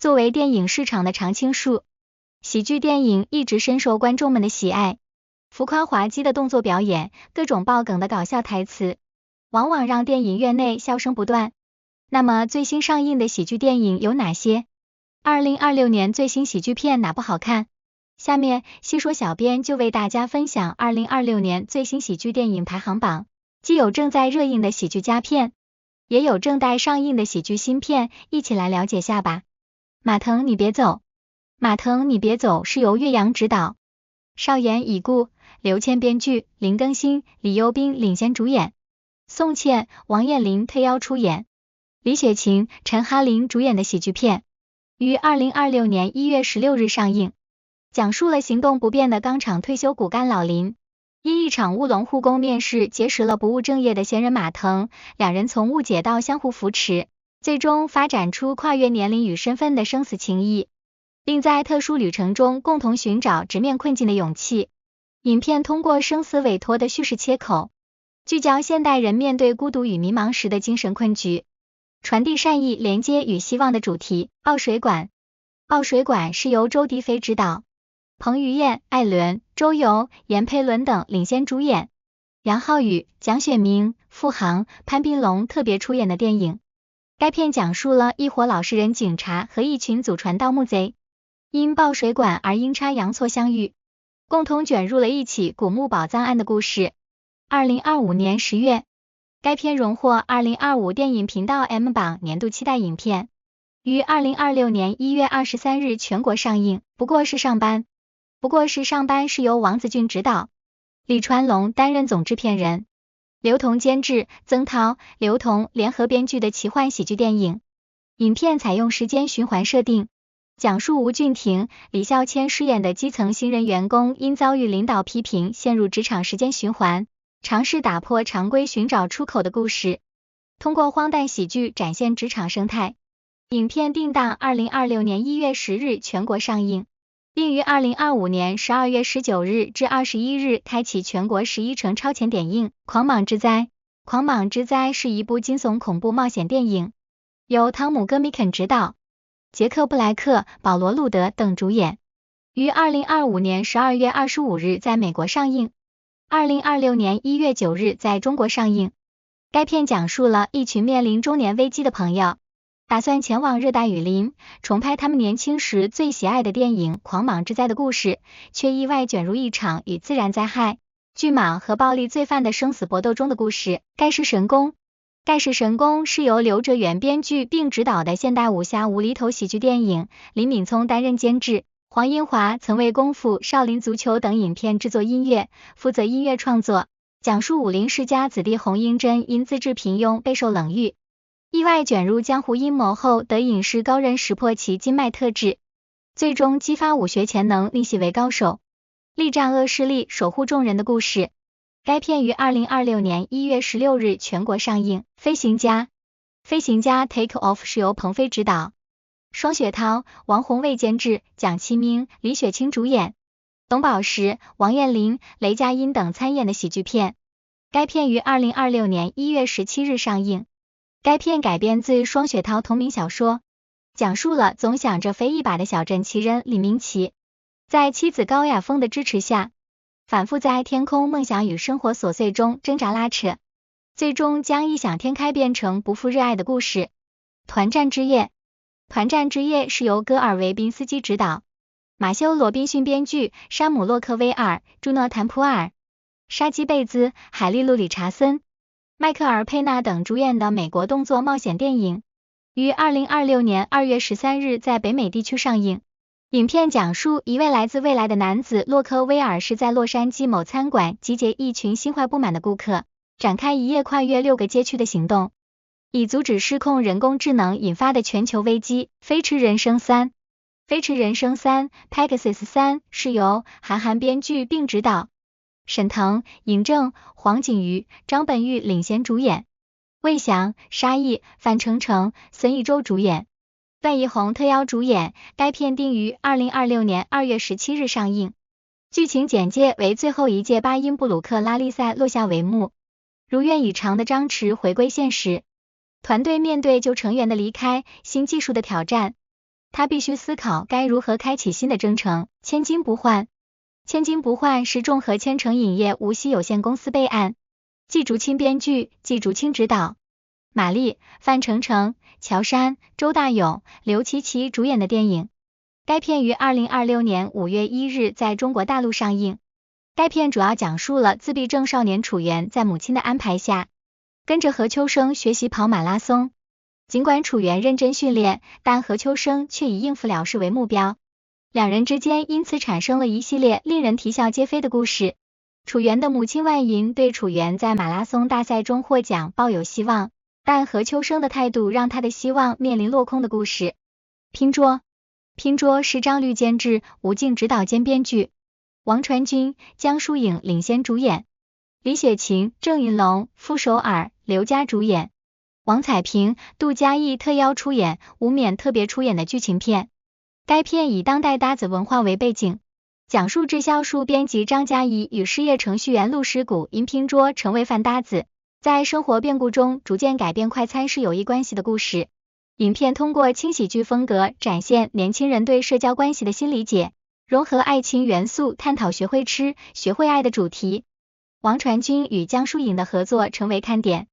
作为电影市场的常青树，喜剧电影一直深受观众们的喜爱。浮夸滑稽的动作表演，各种爆梗的搞笑台词，往往让电影院内笑声不断。那么最新上映的喜剧电影有哪些？2026年最新喜剧片哪部好看？下面细说小编就为大家分享2026年最新喜剧电影排行榜，既有正在热映的喜剧佳片，也有正待上映的喜剧新片，一起来了解下吧。马腾你别走，马腾你别走是由岳阳执导，邵妍已故，刘谦编剧，林更新、李幼斌领衔主演，宋茜、王彦霖特邀出演，李雪琴、陈哈琳主演的喜剧片，于2026年1月16日上映，讲述了行动不便的钢厂退休骨干老林，因一场乌龙护工面试结识了不务正业的闲人马腾，两人从误解到相互扶持，最终发展出跨越年龄与身份的生死情谊，并在特殊旅程中共同寻找直面困境的勇气。影片通过生死委托的叙事切口，聚焦现代人面对孤独与迷茫时的精神困局，传递善意、连接与希望的主题。爆水管，爆水管是由周迪飞执导，彭于晏、艾伦、周游、闫佩伦等领衔主演，杨浩宇、蒋雪明、付航、潘斌龙特别出演的电影。该片讲述了一伙老实人警察和一群祖传盗墓贼，因爆水管而阴差阳错相遇，共同卷入了一起古墓宝藏案的故事。2025年10月，该片荣获2025电影频道 M 榜年度期待影片，于2026年1月23日全国上映。不过是上班是由王子俊执导，李传龙担任总制片人，刘同监制，曾涛、刘同联合编剧的奇幻喜剧电影。影片采用时间循环设定，讲述吴俊廷、李孝谦饰演的基层新人员工因遭遇领导批评，陷入职场时间循环，尝试打破常规寻找出口的故事，通过荒诞喜剧展现职场生态。影片定档2026年1月10日全国上映，并于2025年12月19日至21日开启全国11城超前点映。狂蟒之灾，狂蟒之灾是一部惊悚恐怖冒险电影，由汤姆·戈米肯执导，杰克·布莱克、保罗·路德等主演，于2025年12月25日在美国上映，2026年1月9日在中国上映。该片讲述了一群面临中年危机的朋友，打算前往热带雨林，重拍他们年轻时最喜爱的电影《狂蟒之灾》的故事，却意外卷入一场与自然灾害、巨蟒和暴力罪犯的生死搏斗中的故事。盖世神功，盖世神功是由刘哲元编剧并执导的现代武侠无厘头喜剧电影，林敏聪担任监制。黄英华曾为功夫、少林足球等影片制作音乐，负责音乐创作，讲述武林世家子弟洪英珍因资质平庸备受冷遇，意外卷入江湖阴谋后，得影视高人识破其经脉特质，最终激发武学潜能，逆袭为高手，力战恶势力，守护众人的故事。该片于2026年1月16日全国上映。飞行家，飞行家 Take Off 是由彭飞执导，双雪涛、王宏卫监制，蒋奇明、李雪清主演，董宝石、王彦霖、雷佳音等参演的喜剧片。该片于2026年1月17日上映。该片改编自双雪涛同名小说，讲述了总想着飞一把的小镇奇人李明奇，在妻子高雅峰的支持下，反复在天空梦想与生活琐碎中挣扎拉扯，最终将异想天开变成不负热爱的故事。团战之夜，团战之夜是由戈尔维宾斯基执导，马修罗宾逊编剧，山姆洛克威尔、朱诺坦普尔、沙基贝兹、海莉路理查森、迈克尔佩纳等主演的美国动作冒险电影，于2026年2月13日在北美地区上映。影片讲述一位来自未来的男子洛克威尔是在洛杉矶某餐馆集结一群心怀不满的顾客，展开一夜跨越6个街区的行动，以阻止失控人工智能引发的全球危机。飞驰人生3，飞驰人生3 Pegasus 3是由韩寒编剧并执导，沈腾、尹正、黄景瑜、张本煜领衔主演，魏翔、沙溢、范丞丞、孙艺洲主演，段奕宏特邀主演。该片定于2026年2月17日上映。剧情简介为最后一届巴音布鲁克拉力赛落下帷幕，如愿以偿的张弛回归现实，团队面对旧成员的离开、新技术的挑战，他必须思考该如何开启新的征程。千金不换。千金不换是众和千城影业无锡有限公司备案，季竹青编剧，季竹青执导，马丽、范丞丞、乔杉、周大勇、刘琪琪主演的电影。该片于2026年5月1日在中国大陆上映。该片主要讲述了自闭症少年楚原在母亲的安排下，跟着何秋生学习跑马拉松。尽管楚原认真训练，但何秋生却以应付了事为目标，两人之间因此产生了一系列令人啼笑皆非的故事。楚原的母亲万银对楚原在马拉松大赛中获奖抱有希望，但何秋生的态度让他的希望面临落空的故事。拼桌。拼桌是张律监制，吴静执导兼编剧，王传君、江疏影领衔主演，李雪琴、郑云龙、傅首尔、刘佳主演，王彩萍、杜嘉译特邀出演，无冕特别出演的剧情片。该片以当代搭子文化为背景，讲述滞销书编辑张嘉译与失业程序员陆师古因拼桌成为饭搭子，在生活变故中逐渐改变快餐式友谊关系的故事。影片通过轻喜剧风格展现年轻人对社交关系的新理解，融合爱情元素，探讨学会吃、学会爱的主题。王传君与江疏影的合作成为看点，